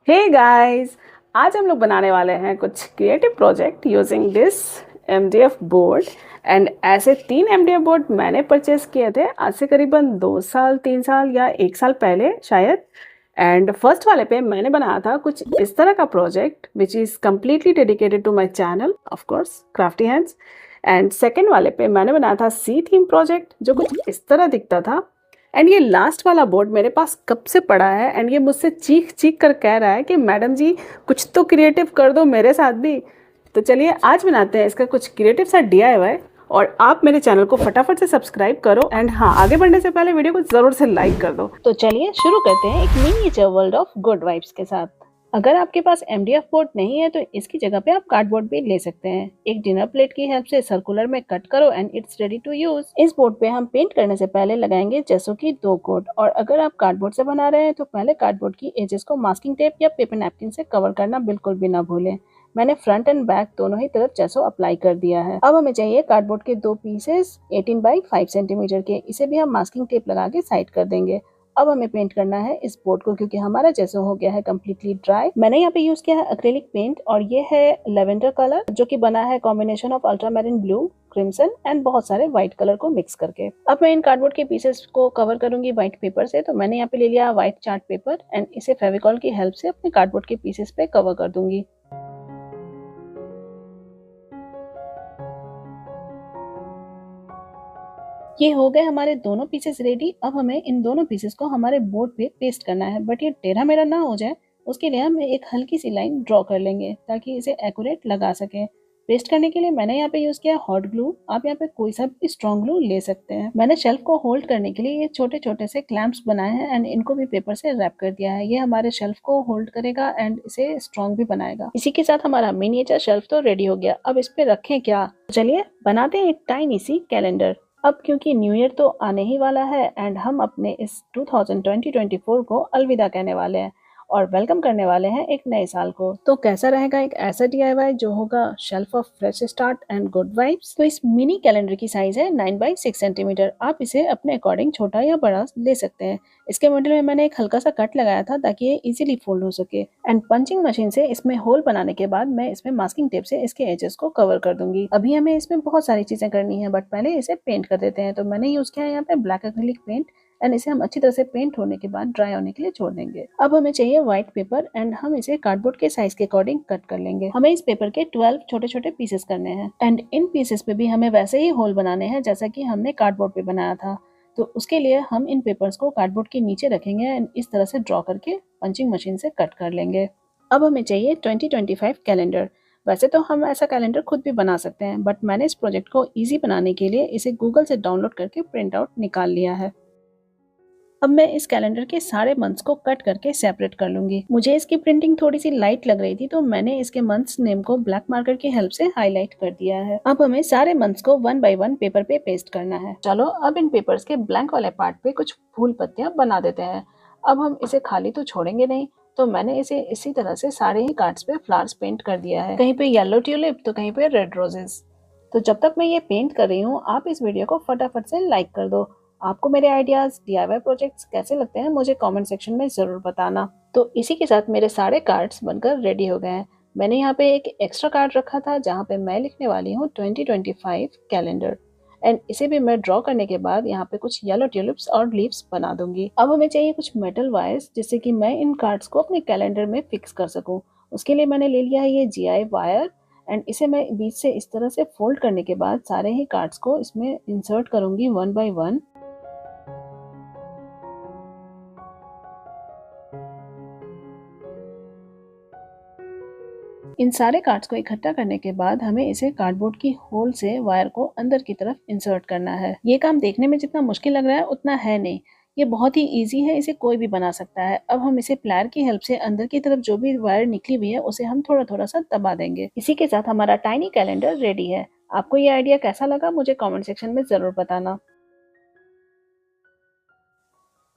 Hey guys, आज हम लोग बनाने वाले हैं कुछ creative project using this MDF board. And ऐसे 3 एमडीएफ बोर्ड मैंने परचेज किए थे आज से करीबन 2 साल 3 साल या 1 साल पहले शायद। एंड फर्स्ट वाले पे मैंने बनाया था कुछ इस तरह का project which is completely dedicated to my channel, of course crafty hands. And second वाले पे मैंने बनाया था सी थीम प्रोजेक्ट जो कुछ इस तरह दिखता था। एंड ये लास्ट वाला बोर्ड मेरे पास कब से पड़ा है एंड ये मुझसे चीख चीख कर कह रहा है कि मैडम जी कुछ तो क्रिएटिव कर दो मेरे साथ भी। तो चलिए आज बनाते हैं इसका कुछ क्रिएटिव सा डीआईवाई। और आप मेरे चैनल को फटाफट से सब्सक्राइब करो एंड हाँ, आगे बढ़ने से पहले वीडियो को ज़रूर से लाइक कर दो। तो चलिए शुरू करते हैं एक miniature world of good vibes के साथ। अगर आपके पास एमडीएफ बोर्ड नहीं है तो इसकी जगह पे आप कार्डबोर्ड भी ले सकते हैं। एक डिनर प्लेट की हेल्प से सर्कुलर में कट करो and it's ready to use. इस बोर्ड पे हम पेंट करने से पहले लगाएंगे जेसो की 2 कोट। और अगर आप कार्डबोर्ड से बना रहे हैं तो पहले कार्डबोर्ड की एजेस को मास्किंग टेप या पेपर नैपकिन से कवर करना बिल्कुल भी ना भूलें। मैंने फ्रंट एंड बैक दोनों ही तरफ जेसो अप्लाई कर दिया है। अब हमें चाहिए कार्डबोर्ड के 2 पीसेस 18 बाई 5 सेंटीमीटर के। इसे भी हम मास्किंग टेप लगा के साइड कर देंगे। अब हमें पेंट करना है इस बोर्ड को क्योंकि हमारा जेसो हो गया है कम्प्लीटली ड्राई। मैंने यहाँ पे यूज किया है एक्रेलिक पेंट और ये है लेवेंडर कलर जो कि बना है combination of ultramarine blue, crimson and बहुत सारे व्हाइट कलर को मिक्स करके। अब मैं इन कार्डबोर्ड के पीसेस को कवर करूंगी व्हाइट पेपर से। तो मैंने यहाँ पे ले लिया व्हाइट चार्ट पेपर एंड इसे फेविकॉल की हेल्प से अपने कार्डबोर्ड के पीसेस पे कवर कर दूंगी। ये हो गए हमारे दोनों पीसेस रेडी। अब हमें इन दोनों पीसेस को हमारे बोर्ड पे पेस्ट करना है, बट ये टेढ़ा मेढ़ा ना हो जाए उसके लिए हम एक हल्की सी लाइन ड्रॉ कर लेंगे ताकि इसे एक्यूरेट लगा सके। पेस्ट करने के लिए मैंने यहाँ पे यूज किया हॉट ग्लू। आप यहाँ पे कोई सा भी स्ट्रॉन्ग ग्लू ले सकते हैं। मैंने शेल्फ को होल्ड करने के लिए ये छोटे छोटे से क्लैंप्स बनाए हैं एंड इनको भी पेपर से रैप कर दिया है। ये हमारे शेल्फ को होल्ड करेगा एंड इसे स्ट्रॉन्ग भी बनाएगा। इसी के साथ हमारा मिनिएचर शेल्फ तो रेडी हो गया। अब इस पे रखें क्या, चलिए बनाते हैं एक टाइनी सी कैलेंडर। अब क्योंकि न्यू ईयर तो आने ही वाला है एंड हम अपने इस 2024 को अलविदा कहने वाले हैं और वेलकम करने वाले हैं एक नए साल को। तो कैसा रहेगा एक ऐसा डीआईवाई जो होगा shelf of fresh start and good vibes. तो इस मिनी कैलेंडर की साइज है 9 बाई 6 सेंटीमीटर। आप इसे अपने अकॉर्डिंग छोटा या बड़ा ले सकते हैं। इसके मिडिल में मैंने एक हल्का सा कट लगाया था ताकि ये इजीली फोल्ड हो सके। एंड पंचिंग मशीन से इसमें होल बनाने के बाद मैं इसमें मास्किंग टेप से इसके एजेस को कवर कर दूंगी। अभी हमें इसमें बहुत सारी चीजें करनी है बट पहले इसे पेंट कर देते हैं। तो मैंने यूज किया है यहाँ पे ब्लैक एक्रिलिक पेंट एंड इसे हम अच्छी तरह से पेंट होने के बाद ड्राई होने के लिए छोड़ देंगे। अब हमें चाहिए व्हाइट पेपर एंड हम इसे कार्डबोर्ड के साइज के अकॉर्डिंग कट कर लेंगे। हमें इस पेपर के 12 छोटे छोटे पीसेस करने हैं एंड इन पीसेस पे भी हमें वैसे ही होल बनाने हैं जैसा कि हमने कार्डबोर्ड पे बनाया था। तो उसके लिए हम इन पेपर्स को कार्डबोर्ड के नीचे रखेंगे एंड इस तरह से ड्रॉ करके पंचिंग मशीन से कट कर लेंगे। अब हमें चाहिए 2025 कैलेंडर। वैसे तो हम ऐसा कैलेंडर खुद भी बना सकते हैं बट मैंने इस प्रोजेक्ट को इजी बनाने के लिए इसे गूगल से डाउनलोड करके प्रिंट आउट निकाल लिया है। अब मैं इस कैलेंडर के सारे मंथ्स को कट करके सेपरेट कर लूंगी। मुझे इसकी प्रिंटिंग थोड़ी सी लाइट लग रही थी तो मैंने इसके मंथ्स नेम को ब्लैक मार्कर की हेल्प से हाईलाइट कर दिया है। अब हमें सारे मंथ्स को 1 बाय 1 पेपर पे पेस्ट करना है। चलो अब इन पेपर्स के ब्लैंक वाले पार्ट पे कुछ फूल पत्तियां बना देते हैं। अब हम इसे खाली तो छोड़ेंगे नहीं, तो मैंने इसे इसी तरह से सारे ही कार्ड्स पे फ्लावर्स पेंट कर दिया है। कहीं पे येलो ट्यूलिप तो कहीं पे रेड रोजेस। तो जब तक मैं ये पेंट कर रही हूँ आप इस वीडियो को फटाफट से लाइक कर दो। आपको मेरे आइडियाज डीआईवाई प्रोजेक्ट्स कैसे लगते हैं मुझे कमेंट सेक्शन में ज़रूर बताना। तो इसी के साथ मेरे सारे कार्ड्स बनकर रेडी हो गए हैं। मैंने यहाँ पे एक एक्स्ट्रा कार्ड रखा था जहाँ पे मैं लिखने वाली हूँ 2025 कैलेंडर एंड इसे भी मैं ड्रॉ करने के बाद यहाँ पे कुछ येलो ट्यूलिप्स और लीव्स बना दूंगी। अब हमें चाहिए कुछ मेटल वायर्स जिससे कि मैं इन कार्ड्स को अपने कैलेंडर में फिक्स कर सकूँ। उसके लिए मैंने ले लिया है ये GI वायर एंड इसे मैं बीच से इस तरह से फोल्ड करने के बाद सारे ही कार्ड्स को इसमें इंसर्ट करूंगी 1 बाय 1। इन सारे कार्ड्स को इकट्ठा करने के बाद हमें इसे कार्डबोर्ड की होल से वायर को अंदर की तरफ इंसर्ट करना है। ये काम देखने में जितना मुश्किल लग रहा है उतना है नहीं, ये बहुत ही इजी है, इसे कोई भी बना सकता है। अब हम इसे प्लायर की हेल्प से अंदर की तरफ जो भी वायर निकली हुई है उसे हम थोड़ा थोड़ा सा दबा देंगे। इसी के साथ हमारा टाइनी कैलेंडर रेडी है। आपको ये आइडिया कैसा लगा मुझे कॉमेंट सेक्शन में जरूर बताना।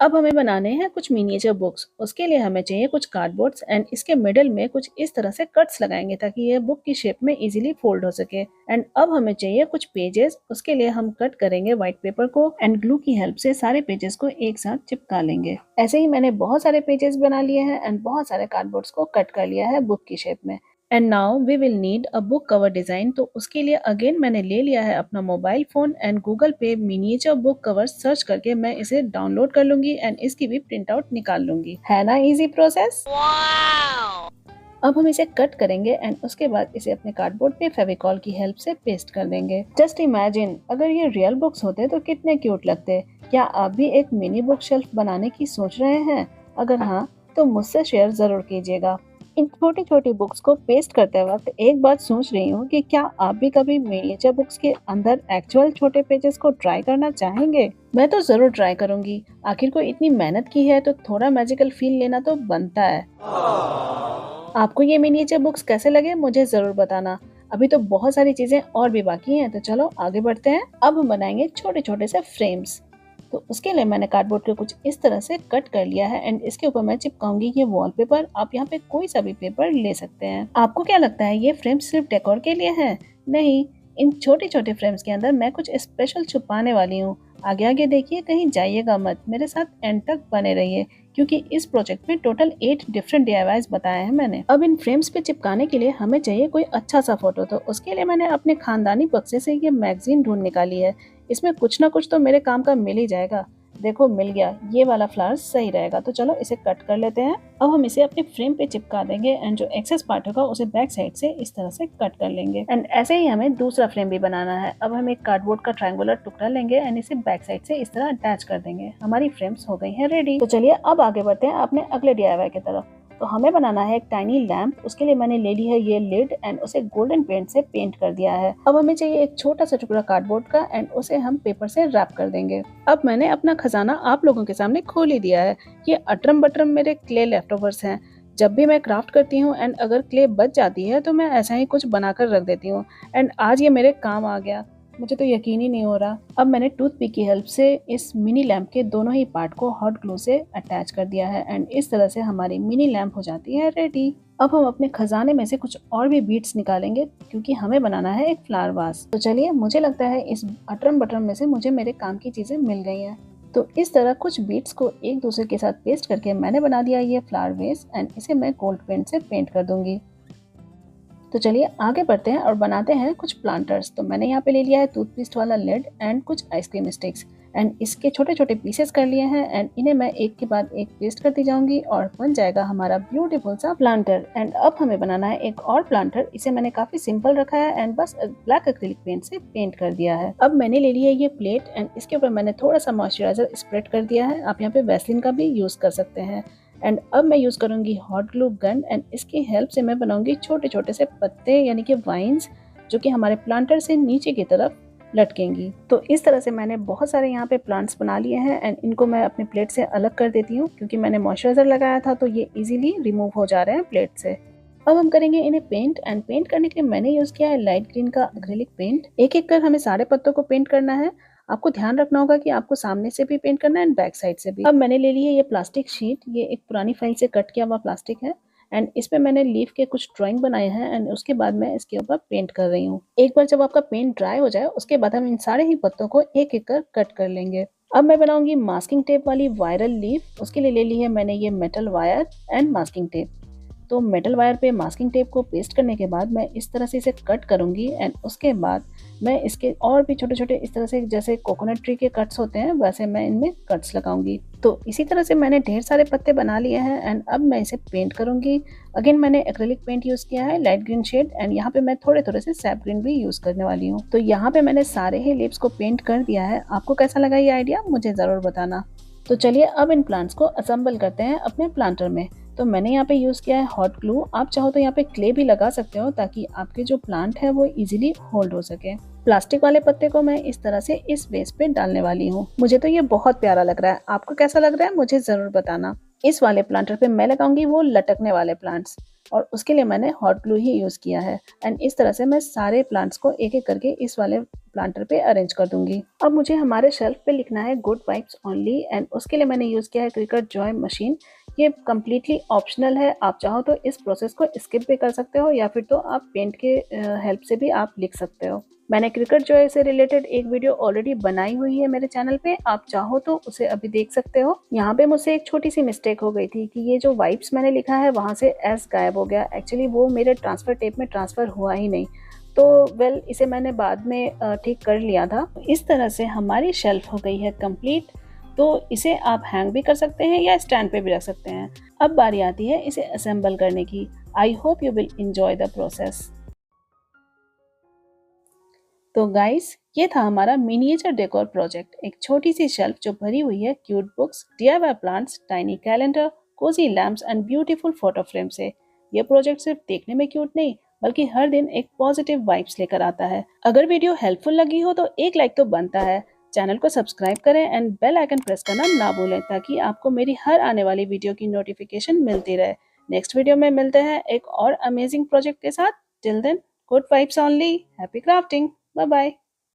अब हमें बनाने हैं कुछ मिनिएचर बुक्स। उसके लिए हमें चाहिए कुछ कार्डबोर्ड्स एंड इसके मिडल में कुछ इस तरह से कट्स लगाएंगे ताकि ये बुक की शेप में इजीली फोल्ड हो सके। एंड अब हमें चाहिए कुछ पेजेस। उसके लिए हम कट करेंगे व्हाइट पेपर को एंड ग्लू की हेल्प से सारे पेजेस को एक साथ चिपका लेंगे। ऐसे ही मैंने बहुत सारे पेजेस बना लिए हैं एंड बहुत सारे कार्डबोर्ड्स को कट कर लिया है बुक की शेप में। And now we will need a book cover design. तो उसके लिए अगेन मैंने ले लिया है अपना मोबाइल फोन एंड गूगल पे मिनिएचर बुक कवर सर्च करके मैं इसे डाउनलोड कर लूंगी एंड इसकी भी प्रिंट आउट निकाल लूंगी। है ना इजी प्रोसेस। अब हम इसे कट करेंगे एंड उसके बाद इसे अपने कार्डबोर्ड पे फेविकॉल की हेल्प से पेस्ट कर देंगे। जस्ट इमेजिन अगर ये रियल बुक्स होते तो कितने क्यूट लगते। क्या आप भी एक मिनी बुक शेल्फ बनाने की सोच रहे हैं? अगर हाँ तो मुझसे शेयर जरूर कीजिएगा। इन छोटी छोटी बुक्स को पेस्ट करते वक्त एक बात सोच रही हूँ कि क्या आप भी कभी मिनिएचर बुक्स के अंदर एक्चुअल छोटे पेजेस को ट्राई करना चाहेंगे? मैं तो जरूर ट्राई करूंगी। आखिर को इतनी मेहनत की है तो थोड़ा मैजिकल फील लेना तो बनता है। आपको ये मिनिएचर बुक्स कैसे लगे मुझे जरूर बताना। अभी तो बहुत सारी चीजें और भी बाकी हैं, तो चलो आगे बढ़ते हैं। अब हम बनाएंगे छोटे छोटे से फ्रेम्स। तो उसके लिए मैंने कार्डबोर्ड को कुछ इस तरह से कट कर लिया है एंड इसके ऊपर मैं चिपकाऊंगी ये वॉलपेपर। आप यहाँ पे कोई सा भी पेपर ले सकते हैं। आपको क्या लगता है ये फ्रेम सिर्फ डेकोर के लिए है? नहीं, इन छोटे छोटे फ्रेम्स के अंदर मैं कुछ स्पेशल छुपाने वाली हूँ। आगे आगे देखिए, कहीं जाइएगा मत, मेरे साथ एंड तक बने रहिए क्योंकि इस प्रोजेक्ट में टोटल 8 डिफरेंट DIYs बताए हैं मैंने। अब इन फ्रेम्स पे चिपकाने के लिए हमें चाहिए कोई अच्छा सा फोटो। तो उसके लिए मैंने अपने खानदानी बक्से से ये मैगजीन ढूंढ निकाली है। इसमें कुछ ना कुछ तो मेरे काम का मिल ही जाएगा। देखो मिल गया, ये वाला फ्लावर सही रहेगा। तो चलो इसे कट कर लेते हैं। अब हम इसे अपने फ्रेम पे चिपका देंगे एंड जो एक्सेस पार्ट होगा उसे बैक साइड से इस तरह से कट कर लेंगे। एंड ऐसे ही हमें दूसरा फ्रेम भी बनाना है। अब हम एक कार्डबोर्ड का ट्रायंगुलर टुकड़ा लेंगे एंड इसे बैक साइड से इस तरह अटैच कर देंगे। हमारी फ्रेम्स हो गई हैं रेडी। तो चलिए अब आगे बढ़ते हैं अपने अगले DIY की तरफ। तो हमें बनाना है एक टाइनी लैम्प। उसके लिए मैंने ले ली है ये लिड एंड उसे गोल्डन पेंट से पेंट कर दिया है। अब हमें चाहिए एक छोटा सा टुकड़ा कार्डबोर्ड का एंड उसे हम पेपर से रैप कर देंगे। अब मैंने अपना खजाना आप लोगों के सामने खोल ही दिया है। ये अटरम बटरम मेरे क्ले लेफ्टओवर्स हैं। जब भी मैं क्राफ्ट करती हूँ एंड अगर क्ले बच जाती है तो मैं ऐसा ही कुछ बनाकर रख देती हूँ एंड आज ये मेरे काम आ गया। मुझे तो यकीन ही नहीं हो रहा। अब मैंने टूथपिक की हेल्प से इस मिनी लैम्प के दोनों ही पार्ट को हॉट ग्लू से अटैच कर दिया है एंड इस तरह से हमारी मिनी लैम्प हो जाती है रेडी। अब हम अपने खजाने में से कुछ और भी बीट्स निकालेंगे क्योंकि हमें बनाना है एक फ्लावर वास। तो चलिए, मुझे लगता है इस अटरम बटरम में से मुझे मेरे काम की चीजें मिल गई हैं। तो इस तरह कुछ बीट्स को एक दूसरे के साथ पेस्ट करके मैंने बना दिया ये फ्लावर वेस एंड इसे मैं गोल्ड पेंट से पेंट कर दूंगी। तो चलिए आगे बढ़ते हैं और बनाते हैं कुछ प्लांटर्स। तो मैंने यहाँ पे ले लिया है टूथपेस्ट वाला लिड एंड कुछ आइसक्रीम स्टिक्स एंड इसके छोटे छोटे पीसेस कर लिए हैं एंड इन्हें मैं एक के बाद एक पेस्ट करती जाऊंगी और बन जाएगा हमारा ब्यूटीफुल सा प्लांटर। एंड अब हमें बनाना है एक और प्लांटर। इसे मैंने काफी सिंपल रखा है एंड बस ब्लैक एक्रिलिक पेंट से पेंट कर दिया है। अब मैंने ले लिया ये प्लेट एंड इसके ऊपर मैंने थोड़ा सा मॉइस्चराइजर स्प्रेड कर दिया है। आप यहाँ पे वैसलीन का भी यूज कर सकते हैं। एंड अब मैं यूज करूंगी हॉट ग्लू गन एंड इसकी हेल्प से मैं बनाऊंगी छोटे छोटे से पत्ते यानी कि वाइन्स जो कि हमारे प्लांटर से नीचे की तरफ लटकेंगी। तो इस तरह से मैंने बहुत सारे यहाँ पे प्लांट्स बना लिए हैं एंड इनको मैं अपने प्लेट से अलग कर देती हूँ क्योंकि मैंने मॉइस्चराइजर लगाया था तो ये इजीली रिमूव हो जा रहे हैं प्लेट से। अब हम करेंगे इन्हें पेंट एंड पेंट करने के लिए मैंने यूज किया है लाइट ग्रीन का एक्रिलिक पेंट। एक एक कर हमें सारे पत्तों को पेंट करना है। आपको ध्यान रखना होगा कि आपको सामने से भी पेंट करना है एंड बैक साइड से भी। अब मैंने ले ली है ये प्लास्टिक शीट। ये एक पुरानी फाइल से कट किया हुआ प्लास्टिक है एंड इस पे मैंने लीफ के कुछ ड्राइंग बनाए हैं एंड उसके बाद मैं इसके ऊपर पेंट कर रही हूँ। एक बार जब आपका पेंट ड्राई हो जाए उसके बाद हम इन सारे ही पत्तों को एक एक कर कट कर लेंगे। अब मैं बनाऊंगी मास्किंग टेप वाली वायरल लीफ। उसके लिए ले ली है मैंने ये metal wire and masking tape. तो मेटल वायर पे मास्किंग टेप को पेस्ट करने के बाद मैं इस तरह से इसे कट करूंगी एंड उसके बाद मैं इसके और भी छोटे छोटे इस तरह से जैसे कोकोनट ट्री के कट्स होते हैं वैसे मैं इनमें कट्स लगाऊंगी। तो इसी तरह से मैंने ढेर सारे पत्ते बना लिए हैं एंड अब मैं इसे पेंट करूंगी। अगेन मैंने एक्रिलिक पेंट यूज किया है लाइट ग्रीन शेड एंड यहाँ पे मैं थोड़े थोड़े से सैप ग्रीन भी यूज करने वाली हूँ। तो यहाँ पे मैंने सारे ही लीव्स को पेंट कर दिया है। आपको कैसा लगा ये आइडिया मुझे जरूर बताना। तो चलिए अब इन प्लांट्स को असेंबल करते हैं अपने प्लांटर में। तो मैंने यहाँ पे यूज़ किया है हॉट ग्लू। आप चाहो तो यहाँ पे क्ले भी लगा सकते हो ताकि आपके जो प्लांट है वो इजीली होल्ड हो सके। प्लास्टिक वाले पत्ते को मैं इस तरह से इस बेस पे डालने वाली हूँ। मुझे तो ये बहुत प्यारा लग रहा है। आपको कैसा लग रहा है मुझे ज़रूर बताना। इस वाले प्लांटर पे मैं लगाऊंगी वो लटकने वाले प्लांट्स और उसके लिए मैंने हॉट ग्लू ही यूज़ किया है एंड इस तरह से मैं सारे प्लांट्स को एक एक करके इस वाले प्लांटर पे अरेंज कर दूंगी। अब मुझे हमारे शेल्फ पे लिखना है गुड वाइब्स ओनली एंड उसके लिए मैंने यूज़ किया है क्रिकट जॉय मशीन। ये कम्प्लीटली ऑप्शनल है, आप चाहो तो इस प्रोसेस को स्किप भी कर सकते हो या फिर तो आप पेंट के हेल्प से भी आप लिख सकते हो। मैंने क्रिकेट जॉय से रिलेटेड एक वीडियो ऑलरेडी बनाई हुई है मेरे चैनल पे, आप चाहो तो उसे अभी देख सकते हो। यहाँ पे मुझसे एक छोटी सी मिस्टेक हो गई थी कि ये जो वाइब्स मैंने लिखा है वहाँ से एस गायब हो गया। एक्चुअली वो मेरे ट्रांसफर टेप में ट्रांसफर हुआ ही नहीं, तो वेल इसे मैंने बाद में ठीक कर लिया था। इस तरह से हमारी शेल्फ हो गई है कंप्लीट। तो इसे आप हैंग भी कर सकते हैं या स्टैंड पे भी रख सकते हैं। अब बारी आती है इसे असेंबल करने की। I hope you will enjoy the process. तो गाइस, ये था हमारा मिनिएचर डेकोर प्रोजेक्ट, एक छोटी सी शेल्फ जो भरी हुई है cute books, DIY plants, tiny calendar, cozy lamps and beautiful photo frame से। ये प्रोजेक्ट सिर्फ देखने में क्यूट नहीं बल्कि हर दिन एक पॉजिटिव वाइब्स लेकर आता है। अगर वीडियो हेल्पफुल लगी हो तो एक लाइक तो बनता है। चैनल को सब्सक्राइब करें एंड बेल आइकन प्रेस करना ना भूलें ताकि आपको मेरी हर आने वाली वीडियो की नोटिफिकेशन मिलती रहे। नेक्स्ट वीडियो में मिलते हैं एक और अमेजिंग प्रोजेक्ट के साथ। Till then, good vibes only, happy crafting, bye bye.